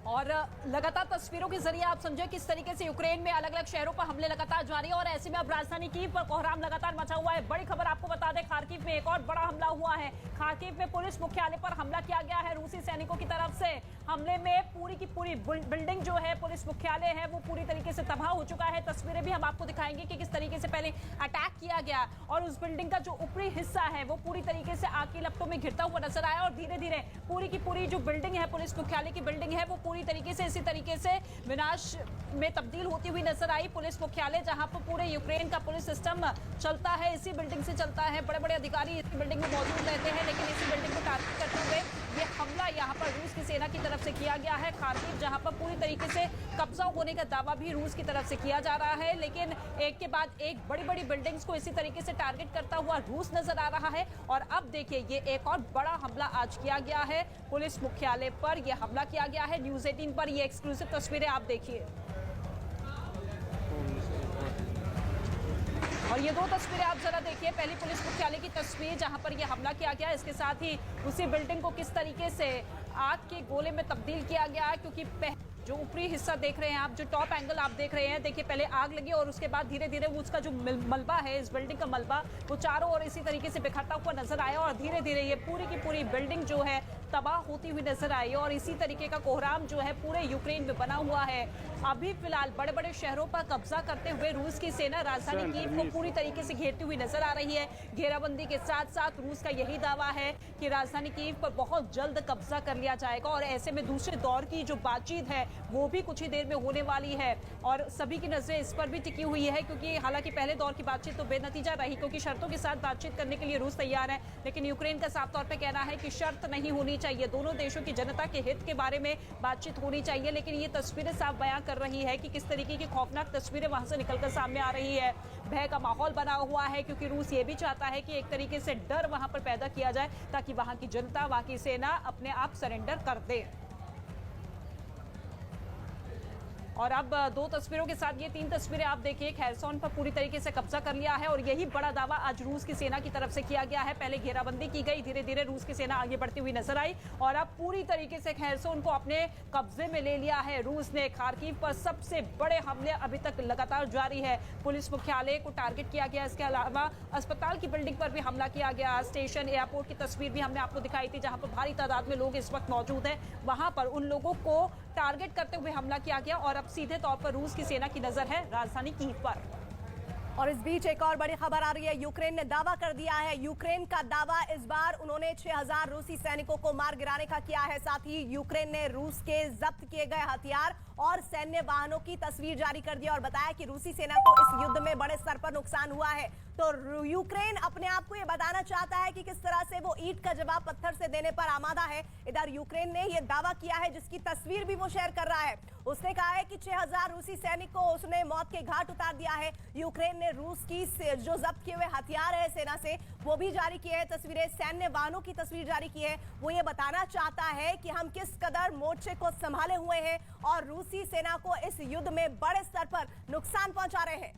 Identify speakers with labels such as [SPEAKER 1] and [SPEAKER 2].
[SPEAKER 1] और लगातार तस्वीरों के जरिए आप समझे किस तरीके से यूक्रेन में अलग अलग शहरों पर हमले लगातार जारी है और ऐसे में अब राजधानी कीव पर कोहराम लगातार मचा हुआ है। बड़ी खबर आपको बता दें, खार्किव में एक और बड़ा हमला हुआ है। खार्किव में पुलिस मुख्यालय पर हमला किया गया है रूसी सैनिकों की तरफ से। हमले में पूरी की पूरी बिल्डिंग जो है पुलिस मुख्यालय है वो पूरी तरीके से तबाह हो चुका है। तस्वीरें भी हम आपको दिखाएंगे कि किस तरीके से पहले अटैक किया गया और उस बिल्डिंग का जो ऊपरी हिस्सा है वो पूरी तरीके से आग की लपटों में घिरता हुआ नजर आया और धीरे धीरे पूरी की पूरी जो बिल्डिंग है पुलिस मुख्यालय की बिल्डिंग है वो पूरी तरीके से इसी तरीके से विनाश में तब्दील होती हुई नजर आई। पुलिस मुख्यालय जहां पर पूरे यूक्रेन का पुलिस सिस्टम चलता है इसी बिल्डिंग से चलता है। बड़े बड़े अधिकारी इसी बिल्डिंग में मौजूद रहते हैं, लेकिन इसी बिल्डिंग को टारगेट करते हुए ये हमला यहां पर रूस की सेना की तरफ से किया गया है। खार्किव जहां पर पूरी तरीके से कब्जा होने का दावा भी रूस की तरफ से किया जा रहा है, लेकिन एक के बाद एक बड़ी बड़ी बिल्डिंग्स को इसी तरीके से टारगेट करता हुआ रूस नजर आ रहा है। और अब देखिए ये एक और बड़ा हमला आज किया गया है पुलिस मुख्यालय पर। यह हमला किया गया है न्यूज़ 18 पर। ये एक्सक्लूसिव तस्वीरें आप देखिए और ये दो तस्वीरें आप जरा देखिए। पहली पुलिस मुख्यालय की तस्वीर जहां पर यह हमला किया गया, इसके साथ ही उसी बिल्डिंग को किस तरीके से आग के गोले में तब्दील किया गया, क्योंकि जो ऊपरी हिस्सा देख रहे हैं आप, जो टॉप एंगल आप देख रहे हैं, देखिए पहले आग लगी और उसके बाद धीरे धीरे उसका जो मलबा है इस बिल्डिंग का मलबा वो चारों ओर इसी तरीके से बिखरता हुआ नजर आया और धीरे धीरे ये पूरी की पूरी बिल्डिंग जो है तबाह होती हुई नजर आई और इसी तरीके का कोहराम जो है पूरे यूक्रेन में बना हुआ है। अभी फिलहाल बड़े बड़े शहरों पर कब्जा करते हुए रूस की सेना राजधानी कीव को पूरी तरीके से घेरती हुई नजर आ रही है। घेराबंदी के साथ साथ रूस का यही दावा है कि राजधानी कीव पर बहुत जल्द कब्जा कर लिया जाएगा और ऐसे में दूसरे दौर की जो बातचीत है वो भी कुछ ही देर में होने वाली है और सभी की नजरें इस पर भी टिकी हुई है, क्योंकि हालांकि पहले दौर की बातचीत तो बेनतीजा रही क्योंकि शर्तों के साथ बातचीत करने के लिए रूस तैयार है, लेकिन यूक्रेन का साफ तौर पर कहना है कि शर्त नहीं होनी चाहिए, दोनों देशों की जनता के हित के बारे में बातचीत होनी चाहिए। लेकिन ये तस्वीरें साफ बयां कर रही है कि किस तरीके की खौफनाक तस्वीरें वहां से निकलकर सामने आ रही है। भय का माहौल बना हुआ है क्योंकि रूस ये भी चाहता है कि एक तरीके से डर वहां पर पैदा किया जाए ताकि वहां की जनता, वहां की सेना अपने आप सरेंडर कर दे। और अब दो तस्वीरों के साथ ये तीन तस्वीरें आप देखिए। खैरसोन पर पूरी तरीके से कब्जा कर लिया है और यही बड़ा दावा आज रूस की सेना की तरफ से किया गया है। पहले घेराबंदी की गई, धीरे धीरे रूस की सेना आगे बढ़ती हुई नजर आई और अब पूरी तरीके से खैरसोन को अपने कब्जे में ले लिया है रूस ने। खार्किव पर सबसे बड़े हमले अभी तक लगातार जारी है। पुलिस मुख्यालय को टारगेट किया गया, इसके अलावा अस्पताल की बिल्डिंग पर भी हमला किया गया। स्टेशन, एयरपोर्ट की तस्वीर भी हमने आपको दिखाई थी जहां पर भारी तादाद में लोग इस वक्त मौजूद हैं। वहां पर उन लोगों को टारगेट करते हुए हमला किया गया और अब सीधे तौर पर रूस की सेना की नजर है राजधानी कीव पर।
[SPEAKER 2] और इस बीच एक और बड़ी खबर आ रही है। यूक्रेन ने दावा कर दिया है, यूक्रेन का दावा इस बार उन्होंने 6000 रूसी सैनिकों को मार गिराने का किया है। साथ ही यूक्रेन ने रूस के जब्त किए गए हथियार और सैन्य वाहनों की तस्वीर जारी कर दी और बताया कि रूसी सेना को इस युद्ध में बड़े स्तर पर नुकसान हुआ है। तो यूक्रेन अपने आप को यह बताना चाहता है कि किस तरह से वो ईंट का जवाब पत्थर से देने पर आमादा है। इधर यूक्रेन ने यह दावा किया है, जिसकी तस्वीर भी वो शेयर कर रहा है। उसने कहा है कि 6000 रूसी सैनिक को उसने मौत के घाट उतार दिया है। यूक्रेन ने रूस की जो जब्त किए हुए हथियार है सेना से वो भी जारी किए हैं तस्वीरें, सैन्य वाहनों की तस्वीर जारी की है। वो ये बताना चाहता है कि हम किस कदर मोर्चे को संभाले हुए हैं और रूसी सेना को इस युद्ध में बड़े स्तर पर नुकसान पहुंचा रहे हैं।